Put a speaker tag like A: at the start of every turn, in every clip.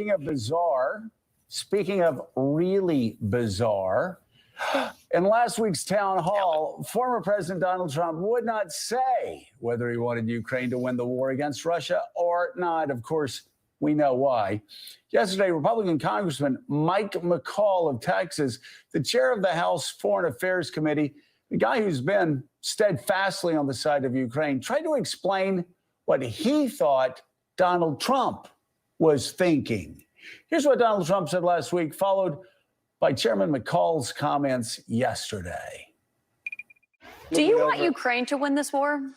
A: speaking of bizarre, speaking of really bizarre, in last week's town hall, former President Donald Trump would not say whether he wanted Ukraine to win the war against Russia or not. Of course, we know why. Yesterday, Republican Congressman Mike McCall of Texas, the chair of the House Foreign Affairs Committee, the guy who's been steadfastly on the side of Ukraine, tried to explain what he thought Donald Trump was thinking. Here's what Donald Trump said last week, followed by Chairman McCall's comments yesterday.
B: Do you want Ukraine to win this war?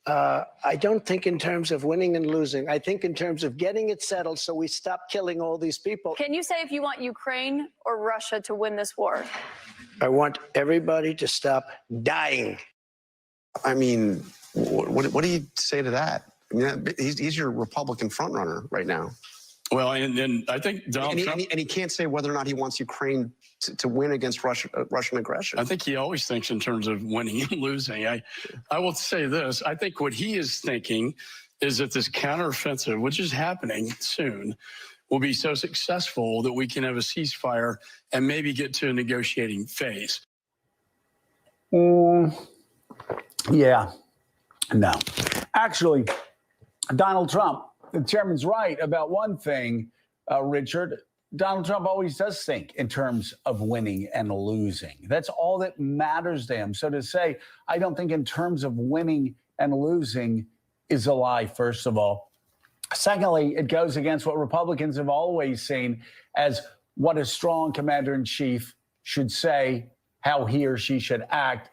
C: I don't think in terms of winning and losing. I think in terms of getting it settled so we stop killing all these people.
B: Can you say if you want Ukraine or Russia to win this war?
C: I want everybody to stop dying.
D: I mean, what do you say to that? I mean, he's your Republican frontrunner right now.
E: Well, and I think Donald Trump...
D: And he can't say whether or not he wants Ukraine to win against Russian aggression.
E: I think he always thinks in terms of winning and losing. I will say this. I think what he is thinking is that this counteroffensive, which is happening soon, will be so successful that we can have a ceasefire and maybe get to a negotiating phase.
A: Yeah. No. Actually, Donald Trump, the chairman's right about one thing, Richard. Donald Trump always does think in terms of winning and losing. That's all that matters to him. So to say, I don't think in terms of winning and losing is a lie, first of all. Secondly, it goes against what Republicans have always seen as what a strong commander-in-chief should say, how he or she should act,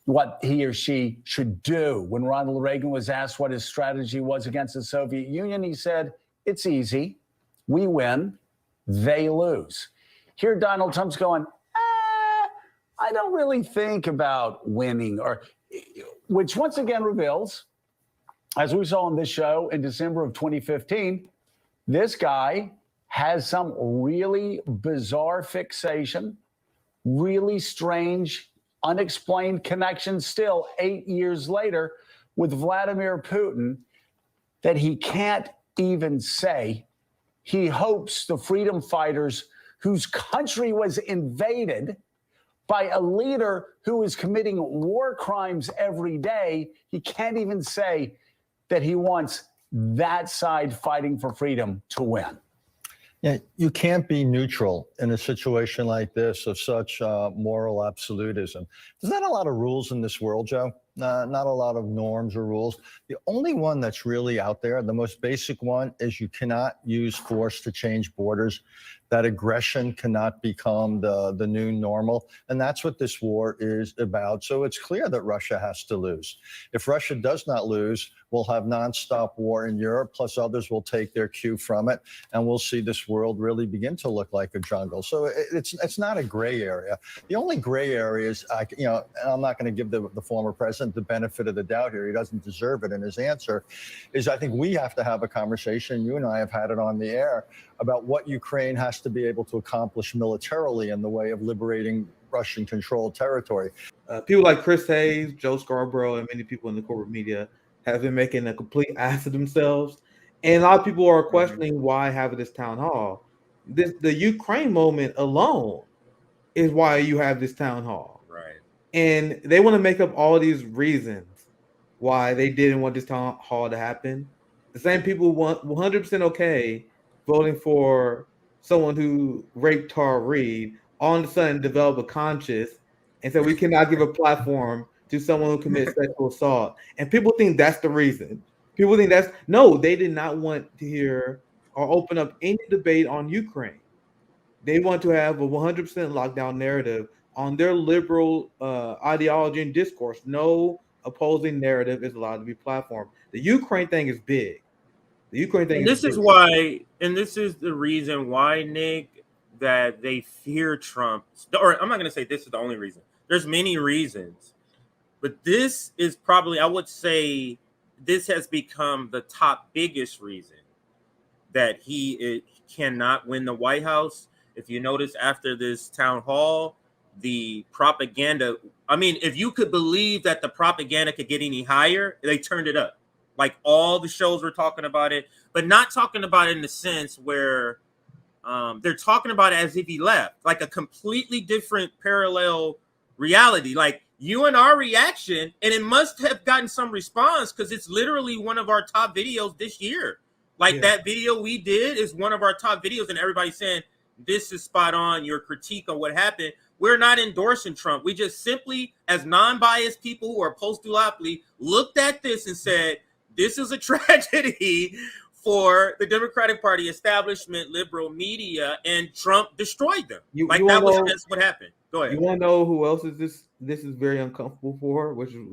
A: what he or she should do. When Ronald Reagan was asked what his strategy was against the Soviet Union, he said, it's easy. We win, they lose. Here, Donald Trump's going, I don't really think about winning, which once again reveals, as we saw on this show in December of 2015, this guy has some really bizarre fixation, really strange, unexplained connection still 8 years later with Vladimir Putin that he can't even say. He hopes the freedom fighters whose country was invaded by a leader who is committing war crimes every day, he can't even say that he wants that side fighting for freedom to win.
F: Yeah, you can't be neutral in a situation like this of such moral absolutism. There's not a lot of rules in this world, Joe. Not a lot of norms or rules. The only one that's really out there, the most basic one, is you cannot use force to change borders. That aggression cannot become the new normal. And that's what this war is about. So it's clear that Russia has to lose. If Russia does not lose, we'll have nonstop war in Europe, plus others will take their cue from it. And we'll see this world really begin to look like a jungle. So it's not a gray area. The only gray area is, and I'm not going to give the former president the benefit of the doubt here. He doesn't deserve it in his answer, is I think we have to have a conversation. You and I have had it on the air about what Ukraine has to be able to accomplish militarily in the way of liberating Russian-controlled territory.
G: People like Chris Hayes, Joe Scarborough, and many people in the corporate media have been making a complete ass of themselves. And a lot of people are questioning why have this town hall. The Ukraine moment alone is why you have this town hall.
H: Right.
G: And they want to make up all these reasons why they didn't want this town hall to happen. The same people want 100% okay voting for someone who raped Tara Reid, all of a sudden develop a conscience and say we cannot give a platform to someone who commits sexual assault. And people think that's the reason. People think no, they did not want to hear or open up any debate on Ukraine. They want to have a 100% lockdown narrative on their liberal ideology and discourse. No opposing narrative is allowed to be platformed. The Ukraine thing is big. The Ukraine thing.
H: And this is why, and this is the reason why, Nick, that they fear Trump. Or I'm not going to say this is the only reason. There's many reasons, but this is probably, I would say, this has become the top biggest reason that he cannot win the White House. If you notice, after this town hall, the propaganda, I mean, if you could believe that the propaganda could get any higher, they turned it up. Like all the shows were talking about it, but not talking about it in the sense where they're talking about it as if he left, like a completely different parallel reality. Like you and our reaction, and it must have gotten some response because it's literally one of our top videos this year. Like that video we did is one of our top videos, and everybody's saying this is spot on. Your critique on what happened. We're not endorsing Trump. We just simply, as non-biased people who are post-duopoly, looked at this and said, this is a tragedy for the Democratic Party establishment, liberal media, and Trump destroyed them. That's what happened. Go ahead.
G: You want to know who else is this is very uncomfortable for, which is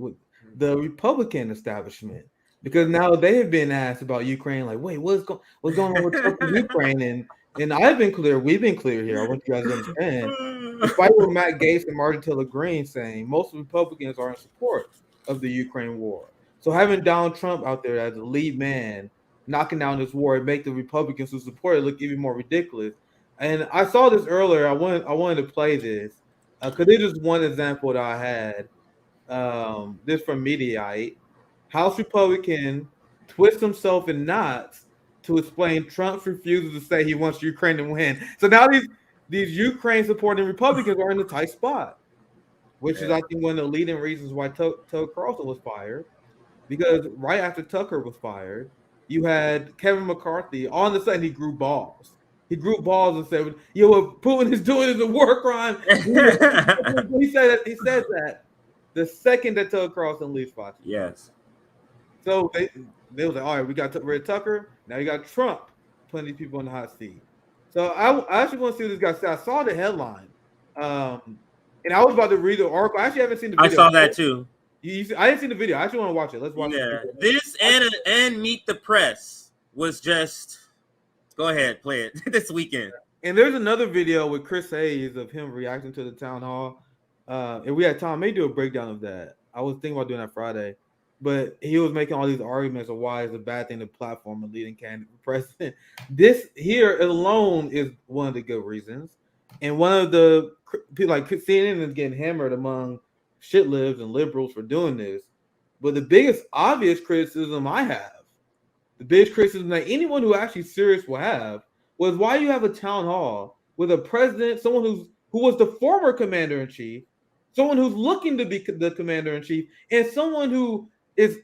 G: the Republican establishment. Because now they have been asked about Ukraine, like, wait, what's going on with Trump and Ukraine? And I've been clear, we've been clear here. I want you guys to understand. Despite what Matt Gaetz and Martin Taylor Greene saying, most Republicans are in support of the Ukraine war. So having Donald Trump out there as the lead man knocking down this war and make the Republicans who support it look even more ridiculous. And I saw this earlier. I wanted to play this because it is one example that I had. This from Mediaite. House Republican twists himself in knots to explain Trump's refusal to say he wants Ukraine to win. So now these Ukraine supporting Republicans are in a tight spot, which is, I think, one of the leading reasons why Tucker Carlson was fired. Because right after Tucker was fired, you had Kevin McCarthy. All of a sudden, he grew balls. He grew balls and said, what Putin is doing is a war crime. He said that the second that Tucker Carlson leaves Fox.
H: Yes.
G: So they was like, all right, we got rid of Tucker. Now you got Trump putting these people in the hot seat. So I actually want to see what this guy said. I saw the headline, and I was about to read the article. I actually haven't seen the video.
H: I saw that too.
G: I didn't see the video. I actually want to watch it. Let's watch it.
H: This and Meet the Press was just. Go ahead, play it this weekend.
G: And there's another video with Chris Hayes of him reacting to the town hall. And we had Tom may do a breakdown of that. I was thinking about doing that Friday. But he was making all these arguments of why it's a bad thing to platform a leading candidate for president. This here alone is one of the good reasons. And one of the people like CNN is getting hammered among shit libs and liberals for doing this. But the biggest obvious criticism I have, the biggest criticism that anyone who actually serious will have, was why you have a town hall with a president, someone who was the former commander-in-chief, someone who's looking to be the commander-in-chief, and someone who is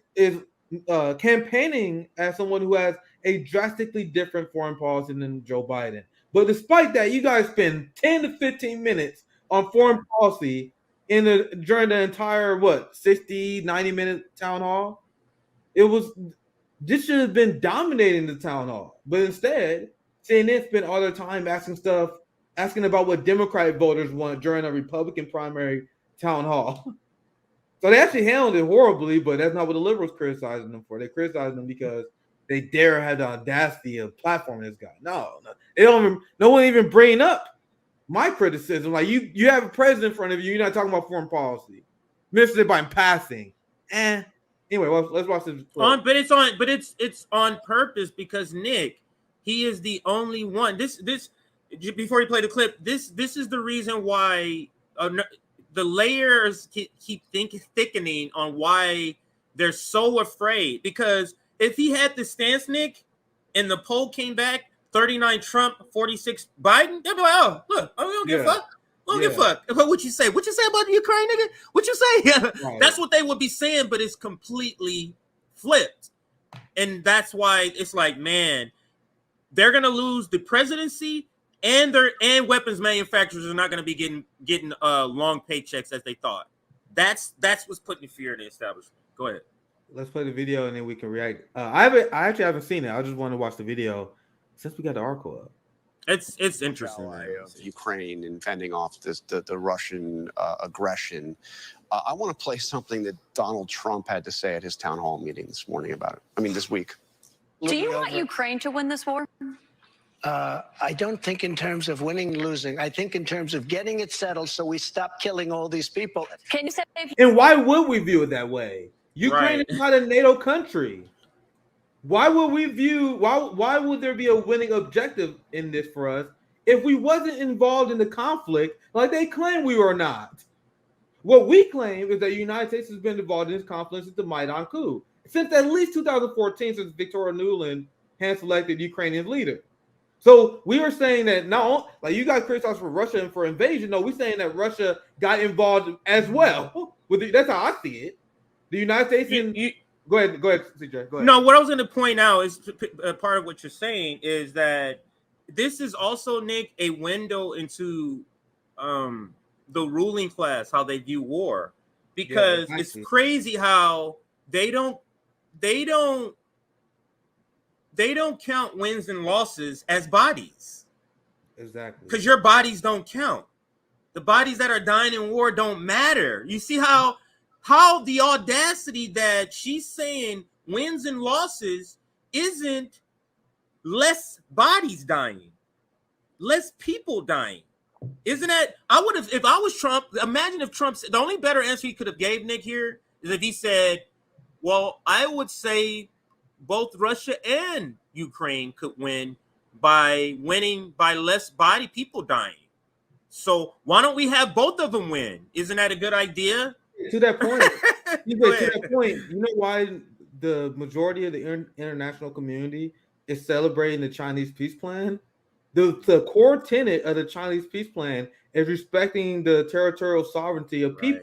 G: campaigning as someone who has a drastically different foreign policy than Joe Biden. But despite that, you guys spend 10 to 15 minutes on foreign policy during the entire 60, 90-minute town hall. This should have been dominating the town hall, but instead CNN spent all their time asking about what Democratic voters want during a Republican primary town hall. So they actually handled it horribly, but that's not what the liberals criticizing them for. They criticize them because they dare have the audacity of platforming this guy. No, they don't. No one even bringing up my criticism. Like you have a president in front of you. You're not talking about foreign policy. Missed it by passing. Anyway, let's watch this.
H: But it's on purpose because Nick, he is the only one. This before you play the clip. This is the reason why. The layers keep thickening on why they're so afraid. Because if he had the stance, Nick, and the poll came back 39 Trump, 46 Biden, they'd be like, oh, look, we don't give a fuck. We don't give a fuck. What you say? What you say about the Ukraine, nigga? What you say? Right. That's what they would be saying, but it's completely flipped. And that's why it's like, man, they're going to lose the presidency. And weapons manufacturers are not going to be getting long paychecks as they thought. That's what's putting fear in the establishment. Go ahead.
G: Let's play the video and then we can react. I actually haven't seen it. I just want to watch the video since we got the article up.
H: It's interesting.
D: Ukraine and fending off the Russian aggression. I want to play something that Donald Trump had to say at his town hall meeting this morning about it. I mean, this week.
B: Do you want Ukraine to win this war?
C: I don't think in terms of winning and losing. I think in terms of getting it settled so we stop killing all these people.
B: Can you say?
G: And why would we view it that way? Ukraine is not a NATO country. Why would we view? Why would there be a winning objective in this for us if we wasn't involved in the conflict like they claim we were not? What we claim is that the United States has been involved in this conflict since the Maidan coup, since at least 2014, since Victoria Nuland hand-selected Ukrainian leader. So we are saying that not like you guys criticize for Russia and for invasion. No, we're saying that Russia got involved as well. That's how I see it. The United States go ahead, CJ. Go ahead.
H: No, what I was going to point out is part of what you're saying is that this is also, Nick, a window into the ruling class, how they view war, because it's crazy how they don't count wins and losses as bodies.
G: Exactly.
H: Because your bodies don't count. The bodies that are dying in war don't matter. You see how the audacity that she's saying wins and losses isn't less bodies dying, less people dying. Isn't that? I would have, if I was Trump, imagine if Trump, the only better answer he could have gave, Nick, here is if he said, well, I would say both Russia and Ukraine could win by winning by less people dying. So why don't we have both of them win? Isn't that a good idea?
G: To that point, you know why the majority of the international community is celebrating the Chinese peace plan? The core tenet of the Chinese peace plan is respecting the territorial sovereignty of people,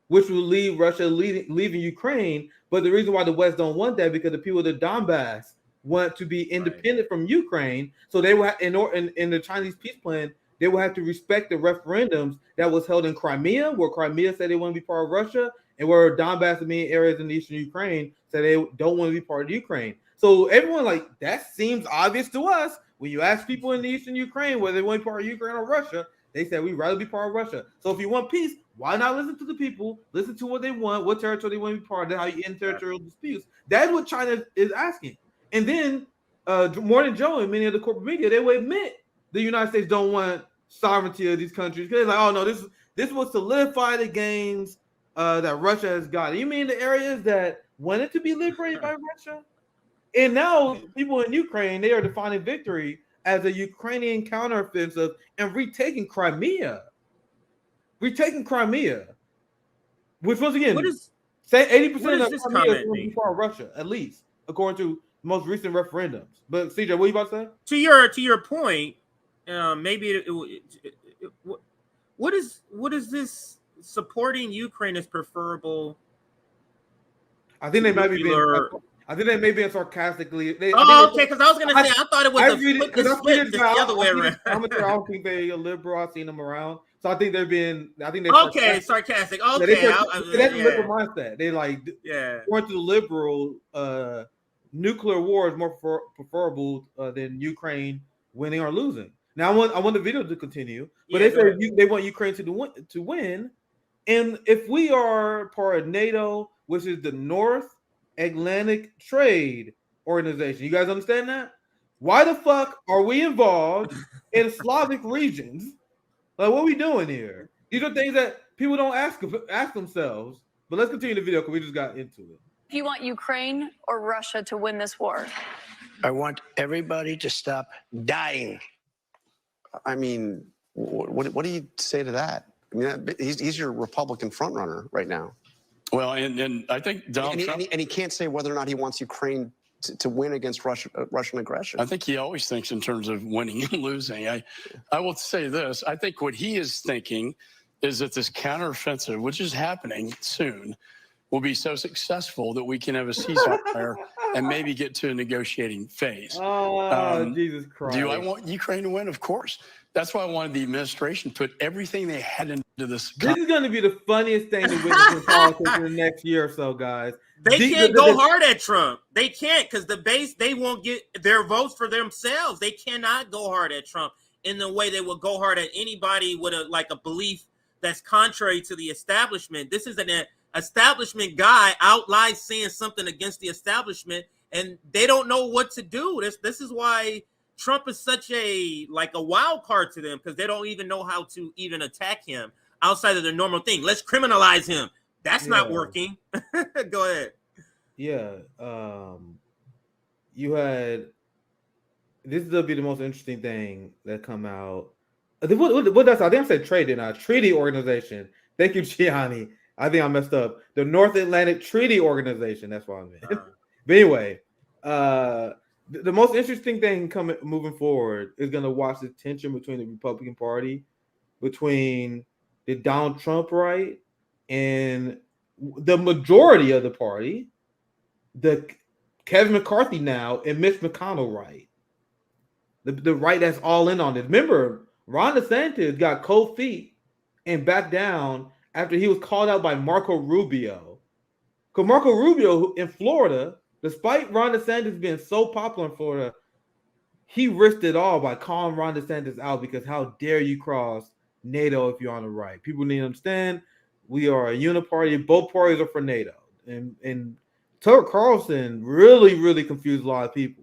G: which will leave Russia leaving Ukraine. But the reason why the West don't want that because the people of the Donbass want to be independent from Ukraine. So they will in the Chinese peace plan, they will have to respect the referendums that was held in Crimea, where Crimea said they want to be part of Russia, and where Donbass and many areas in eastern Ukraine said they don't want to be part of Ukraine. So everyone that seems obvious to us. When you ask people in the eastern Ukraine whether they want to be part of Ukraine or Russia, they said we'd rather be part of Russia. So if you want peace, why not listen to the people, listen to what they want, what territory they want to be part of, that's how you end territorial disputes. That's what China is asking. And then Morning Joe and many of the corporate media, they will admit the United States don't want sovereignty of these countries. Because they're like, oh no, this will solidify the gains that Russia has got. You mean the areas that wanted to be liberated by Russia? And now people in Ukraine, they are defining victory as a Ukrainian counteroffensive and retaking Crimea. Which once again, say 80% of Crimea is going to be part of Russia, at least, according to most recent referendums. But CJ, what you about to say?
H: To your point, maybe what is this supporting Ukraine is preferable?
G: I think they might be being. I think they may be sarcastically.
H: Okay, because I was going to say, I thought it was the other way around.
G: I don't think they're liberal. I've seen them around. So I think they're being,
H: sarcastic. Okay.
G: That's a liberal mindset. They going to the liberal nuclear war is more preferable than Ukraine winning or losing. Now I want the video to continue, but they say they want Ukraine to win. And if we are part of NATO, which is the North Atlantic Trade Organization. You guys understand that? Why the fuck are we involved in Slavic regions? Like, what are we doing here? These are things that people don't ask themselves. But let's continue the video because we just got into it.
B: Do you want Ukraine or Russia to win this war?
C: I want everybody to stop dying.
D: I mean, what do you say to that? I mean, he's your Republican frontrunner right now.
E: Well, and I think Donald Trump,
D: and he can't say whether or not he wants Ukraine to win against Russian aggression.
E: I think he always thinks in terms of winning and losing. I will say this. I think what he is thinking is that this counteroffensive, which is happening soon, will be so successful that we can have a ceasefire and maybe get to a negotiating phase.
G: Oh, Jesus Christ.
E: Do I want Ukraine to win? Of course. That's why I wanted the administration to put everything they had into this.
G: This is going to be the funniest thing to witness in politics in the next year or so, guys.
H: They can't go hard at Trump. They can't because the base, they won't get their votes for themselves. They cannot go hard at Trump in the way they will go hard at anybody with a belief that's contrary to the establishment. This is an establishment guy out loud saying something against the establishment, and they don't know what to do. This is why Trump is such a wild card to them, because they don't even know how to even attack him outside of the normal thing. Let's criminalize him. That's not working. Go ahead.
G: Yeah. You had, this will be the most interesting thing that come out. What that's, I think I said trade, didn't I? Treaty Organization. Thank you, Gianni. I think I messed up. The North Atlantic Treaty Organization. That's what I meant. But anyway, The most interesting thing moving forward is going to watch the tension between the Republican Party, between the Donald Trump right and the majority of the party, the Kevin McCarthy now and Mitch McConnell right. The right that's all in on this. Remember, Ron DeSantis got cold feet and backed down after he was called out by Marco Rubio. Because Marco Rubio in Florida, despite Ron DeSantis being so popular in Florida, he risked it all by calling Ron DeSantis out because how dare you cross NATO if you're on the right? People need to understand we are a uniparty. Both parties are for NATO. And Tucker Carlson really, really confused a lot of people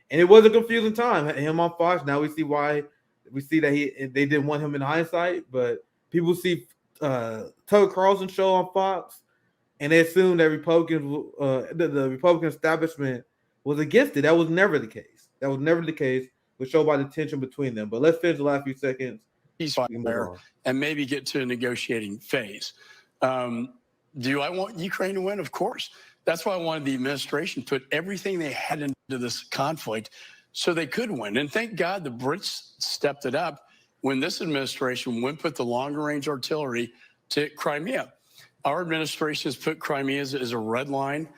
G: and it was a confusing time. Him on Fox, now we see why. We see that they didn't want him in hindsight, but people see Tucker Carlson show on Fox, and they assumed that Republicans, the Republican establishment was against it. That was never the case. Was shown by the tension between them. But let's finish the last few seconds.
E: There and maybe get to a negotiating phase. Do I want Ukraine to win? Of course. That's why I wanted the administration to put everything they had into this conflict so they could win. And thank God the Brits stepped it up when this administration went put the longer range artillery to Crimea. Our administration has put Crimea as a red line.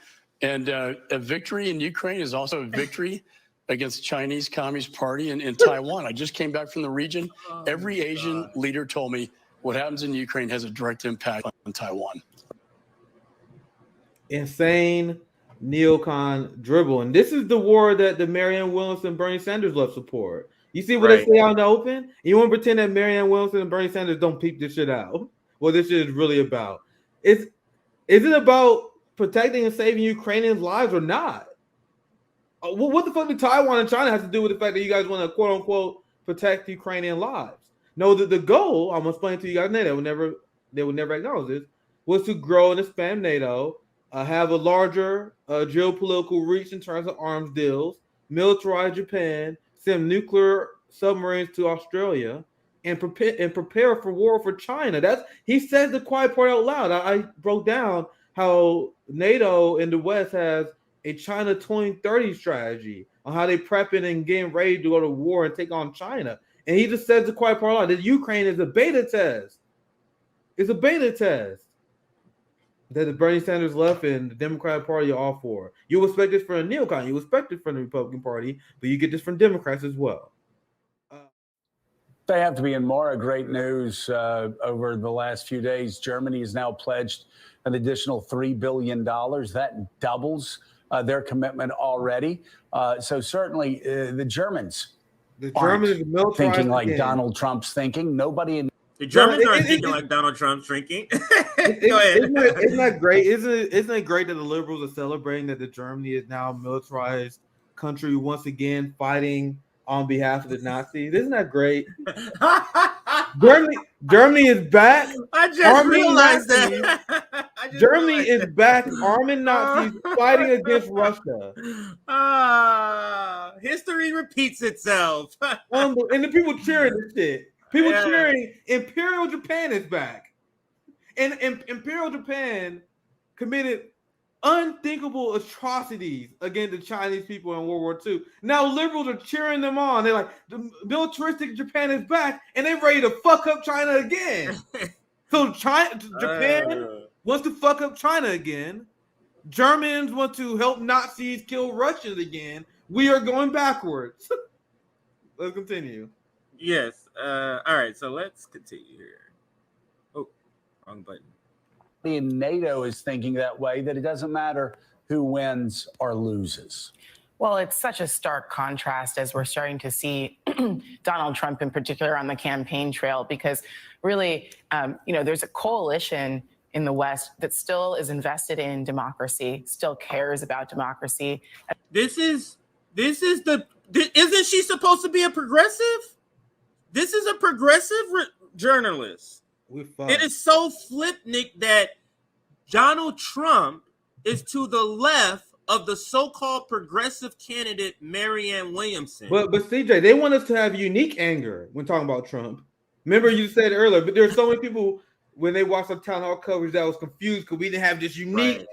E: And a victory in Ukraine is also a victory against Chinese Communist Party in Taiwan. I just came back from the region. Every Asian leader told me what happens in Ukraine has a direct impact on Taiwan.
G: Insane neocon dribble. And this is the war that the Marianne Williamson and Bernie Sanders love support. You see what they say out in the open? You want to pretend that Marianne Williamson and Bernie Sanders don't peep this shit out. What this shit is really about. Is it about protecting and saving Ukrainian lives or not? What the fuck do Taiwan and China have to do with the fact that you guys want to quote unquote protect Ukrainian lives? No, the goal, I'm gonna explain to you guys now, they would never acknowledge this, was to grow and expand NATO, have a larger geopolitical reach in terms of arms deals, militarize Japan, send nuclear submarines to Australia, and prepare for war for China. He says the quiet part out loud. I broke down how NATO in the West has a China 2030 strategy on how they prepping and getting ready to go to war and take on China. And he just says the quiet part out loud that Ukraine is a beta test. It's a beta test that the Bernie Sanders left and the Democratic Party are all for. You expect this from a neocon. You expect it from the Republican Party, but you get this from Democrats as well.
A: They have to be in more great news over the last few days. Germany has now pledged an additional $3 billion. That doubles their commitment already. So certainly the Germans aren't thinking like Donald Trump's thinking. Nobody in
H: the Germans aren't thinking like Donald Trump's thinking. Go ahead.
G: Isn't that great? Isn't it great that the liberals are celebrating that the Germany is now a militarized country once again fighting on behalf of the Nazis? Isn't that great? Germany is back.
H: I just realized that.
G: Germany is back arming Nazis fighting against Russia.
H: History repeats itself.
G: And the people cheering this shit. People cheering. Imperial Japan is back. And Imperial Japan committed unthinkable atrocities against the Chinese people in World War II. Now liberals are cheering them on. They're like, the militaristic Japan is back, and they're ready to fuck up China again. So Japan wants to fuck up China again. Germans want to help Nazis kill Russians again. We are going backwards. Let's continue.
H: Yes. All right. So let's continue here. Oh, wrong button.
A: in NATO is thinking that way, that it doesn't matter who wins or loses.
I: Well, it's such a stark contrast as we're starting to see Donald Trump in particular on the campaign trail, because really, there's a coalition in the West that still is invested in democracy, still cares about democracy.
H: Isn't she supposed to be a progressive? This is a progressive journalist. It is so flip, Nick, that Donald Trump is to the left of the so-called progressive candidate Marianne Williamson.
G: But CJ, they want us to have unique anger when talking about Trump. Remember you said earlier, but there's so many people when they watched the town hall coverage that was confused because we didn't have this unique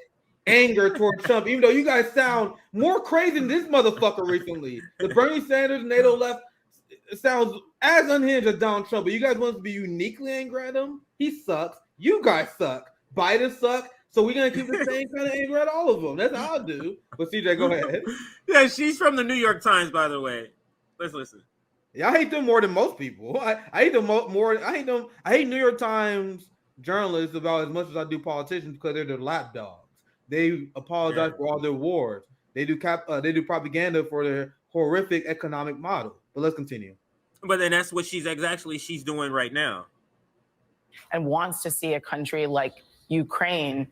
G: anger toward Trump, even though you guys sound more crazy than this motherfucker recently. The Bernie Sanders NATO left sounds as unhinged as Donald Trump, but you guys want to be uniquely angry at him? He sucks. You guys suck. Biden sucks. So we're going to keep the same kind of anger at all of them. That's how I do. But CJ, go ahead.
H: Yeah, she's from the New York Times, by the way. Let's listen.
G: Yeah, I hate them more than most people. I hate them more. I hate them. I hate New York Times journalists about as much as I do politicians because they're their lapdogs. They apologize for all their wars. They do propaganda for their horrific economic model. But let's continue.
H: But then that's what she's doing right now.
I: And wants to see a country like Ukraine,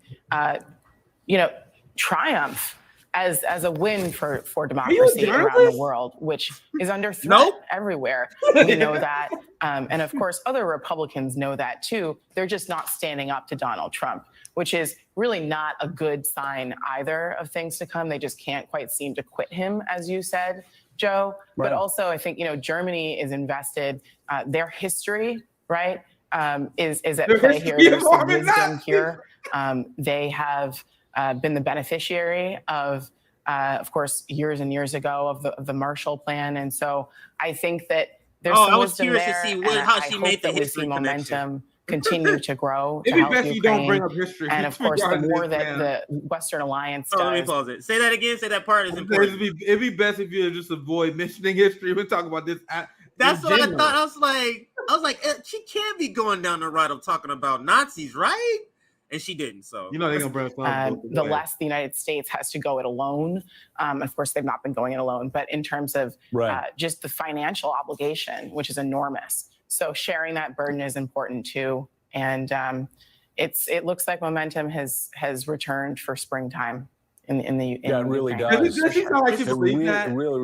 I: triumph as a win for democracy around the world, which is under threat everywhere. We know that. And of course, other Republicans know that too. They're just not standing up to Donald Trump, which is really not a good sign either of things to come. They just can't quite seem to quit him, as you said, Joe. Right. But also, I think, Germany is invested. Their history, right, is at play here. There's some wisdom here. They have been the beneficiary of course, years and years ago of the Marshall Plan, and so I think that there's some wisdom there. To see how she made the history momentum continue to grow.
G: It'd be best you don't bring up history.
I: And of course, the more that the Western Alliance does.
H: Let me pause it. Say that again. Say that part is important.
G: It'd be best if you just avoid mentioning history. We're talking about this.
H: That's what I thought. I was like, she can't be going down the route of talking about Nazis, right? And she didn't. So
G: they're gonna bring us
I: the less the United States has to go it alone. Of course, they've not been going it alone, but in terms of just the financial obligation, which is enormous. So sharing that burden is important too. And it looks like momentum has returned for springtime in the
A: it really does.
G: Does it sound like you believe that?
A: Really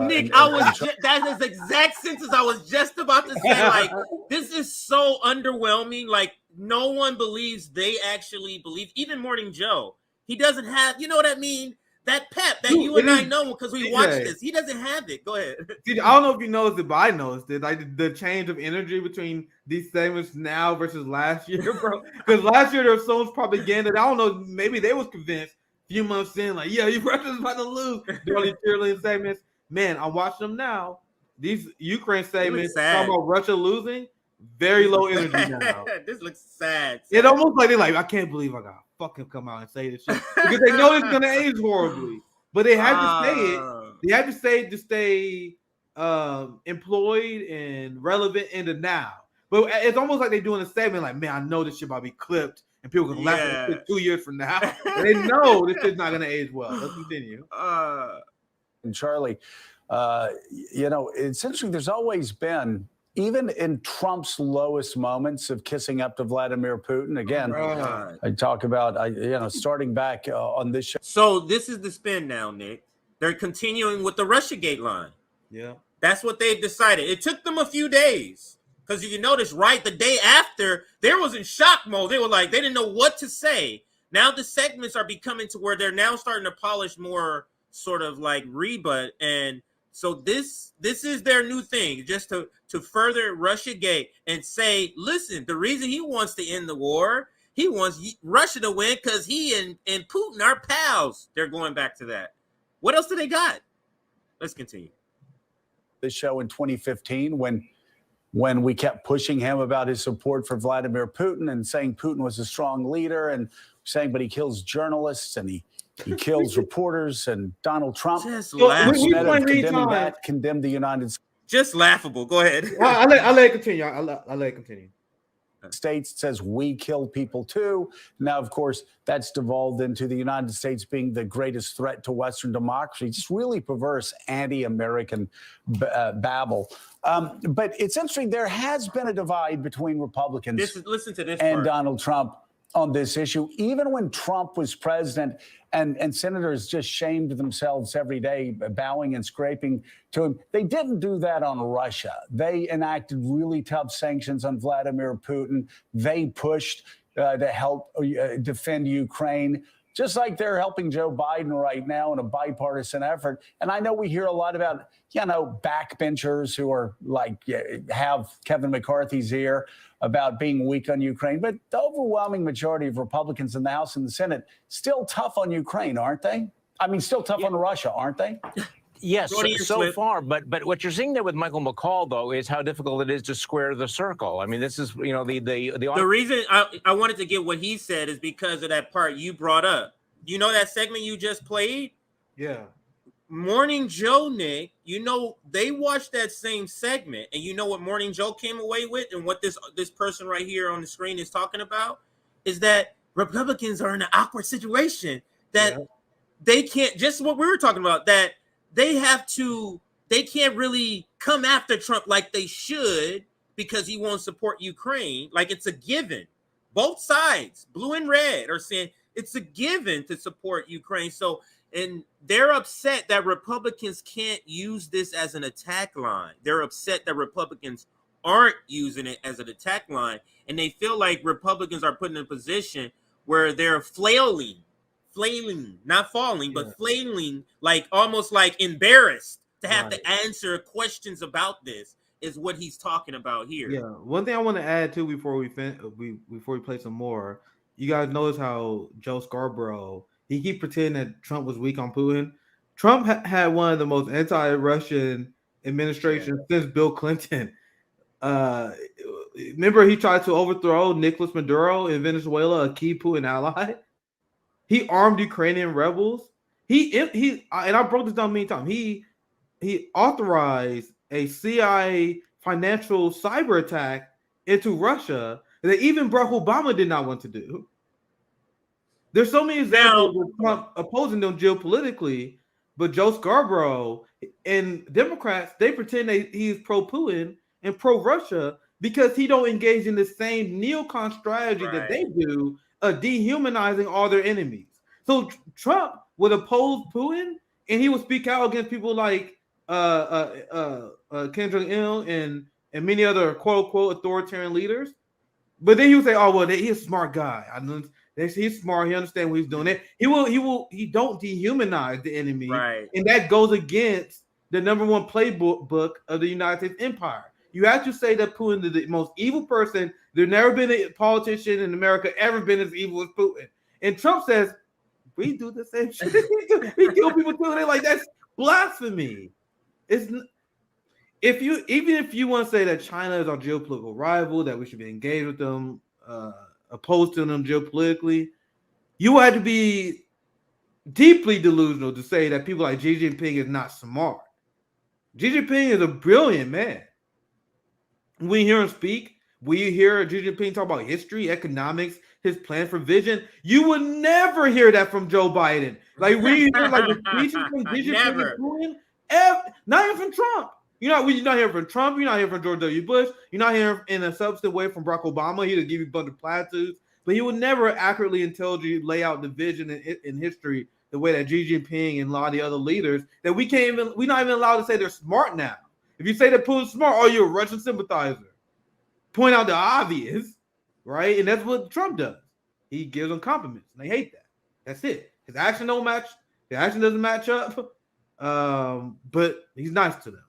H: Nick, that is the exact sentence I was just about to say. Like, this is so underwhelming. Like, no one believes they actually believe, even Morning Joe. He doesn't have, you know what I mean? That pep that you and I know because we watched this. He doesn't have it. Go ahead.
G: I don't know if you noticed it, but I noticed it. Like the change of energy between these segments now versus last year, bro. Because last year there was so much propaganda. I don't know. Maybe they was convinced a few months in, like, yeah, Russia's about to lose. Doing these cheerleading segments. Man, I'm watching them now. These Ukraine segments talking about Russia losing. Very low energy now.
H: This looks sad.
G: It almost like they're like, I can't believe I got fucking come out and say this shit because they know it's gonna age horribly. But they have to say it. They have to say it to stay employed and relevant in the now. But it's almost like they're doing a segment like, man, I know this shit about to be clipped and people can laugh at it 2 years from now. They know this shit's not gonna age well. Let's continue.
A: And Charlie, it's interesting. There's always been, even in Trump's lowest moments of kissing up to Vladimir Putin, again, I talk about, starting back on this show.
H: So this is the spin now, Nick. They're continuing with the Russiagate line.
G: Yeah.
H: That's what they've decided. It took them a few days because you notice, right, the day after, there was in shock mode. They were like, they didn't know what to say. Now the segments are becoming to where they're now starting to polish more sort of like rebut. And so this is their new thing, just to further Russiagate and say, listen, the reason he wants to end the war, he wants Russia to win because he and Putin are pals. They're going back to that. What else do they got? Let's continue.
A: This show in 2015 when we kept pushing him about his support for Vladimir Putin and saying Putin was a strong leader and saying, but he kills journalists and he kills reporters, and Donald Trump condemned the United States.
H: Just laughable. Go ahead.
G: I'll let it continue. I'll let it continue.
A: States says we kill people too. Now, of course, that's devolved into the United States being the greatest threat to Western democracy. Just really perverse anti-American babble. But it's interesting. There has been a divide between Republicans and Donald Trump on this issue. Even when Trump was president and senators just shamed themselves every day, bowing and scraping to him, they didn't do that on Russia. They enacted really tough sanctions on Vladimir Putin. They pushed to help defend Ukraine. just like they're helping Joe Biden right now in a bipartisan effort. And I know we hear a lot about, backbenchers who are like, have Kevin McCarthy's ear about being weak on Ukraine. But the overwhelming majority of Republicans in the House and the Senate still tough on Ukraine, aren't they? I mean, still tough on Russia, aren't they?
J: Yes, so far. But what you're seeing there with Michael McCall, though, is how difficult it is to square the circle. I mean, this is,
H: the reason I wanted to get what he said is because of that part you brought up. You know that segment you just played?
G: Yeah.
H: Morning Joe, Nick, they watched that same segment, and you know what Morning Joe came away with, and what this person right here on the screen is talking about is that Republicans are in an awkward situation that they can't, just what we were talking about, that they can't really come after Trump like they should because he won't support Ukraine. Like it's a given. Both sides, blue and red, are saying it's a given to support Ukraine. So, and they're upset that Republicans can't use this as an attack line. They're upset that Republicans aren't using it as an attack line. And they feel like Republicans are put in a position where they're flailing, not falling, but flailing, like almost like embarrassed to have to answer questions about this, is what he's talking about here.
G: Yeah. One thing I want to add too before we play some more, you guys notice how Joe Scarborough, he keep pretending that Trump was weak on Putin. Trump had one of the most anti-Russian administrations since Bill Clinton. Remember, he tried to overthrow Nicolas Maduro in Venezuela, a key Putin ally. He armed Ukrainian rebels. And I broke this down many times. He authorized a CIA financial cyber attack into Russia that even Barack Obama did not want to do. There's so many examples of Trump opposing them geopolitically, but Joe Scarborough and Democrats, they pretend he's pro-Putin and pro-Russia because he don't engage in the same neocon strategy that they do, dehumanizing all their enemies. So Trump would oppose Putin, and he would speak out against people like Kim Jong-il and many other quote-unquote authoritarian leaders. But then he would say, oh, well, he's a smart guy. He's smart. He understands what he's doing. He don't dehumanize the enemy.
H: Right.
G: And that goes against the number one playbook of the United States empire. You have to say that Putin is the most evil person. There's never been a politician in America ever been as evil as Putin. And Trump says, we do the same shit. We kill people too. And they're like, that's blasphemy. Even if you want to say that China is our geopolitical rival, that we should be engaged with them, opposed to them geopolitically, you had to be deeply delusional to say that people like Xi Jinping is not smart. Xi Jinping is a brilliant man. We hear him speak. We hear Xi Jinping talk about history, economics, his plan for vision. You would never hear that from Joe Biden. Like we hear like the speeches from Xi Jinping, not even from Trump. You're not hearing from Trump. You're not hearing from George W. Bush. You're not hearing in a substantive way from Barack Obama. He'll give you a bunch of platitudes, but he would never accurately and intelligently lay out the vision in history the way that Xi Jinping and a lot of the other leaders that we're not even allowed to say they're smart now. If you say that Putin's smart, oh, you're a Russian sympathizer. Point out the obvious, right? And that's what Trump does. He gives them compliments, and they hate that. That's it. His action don't match. The action doesn't match up, but he's nice to them.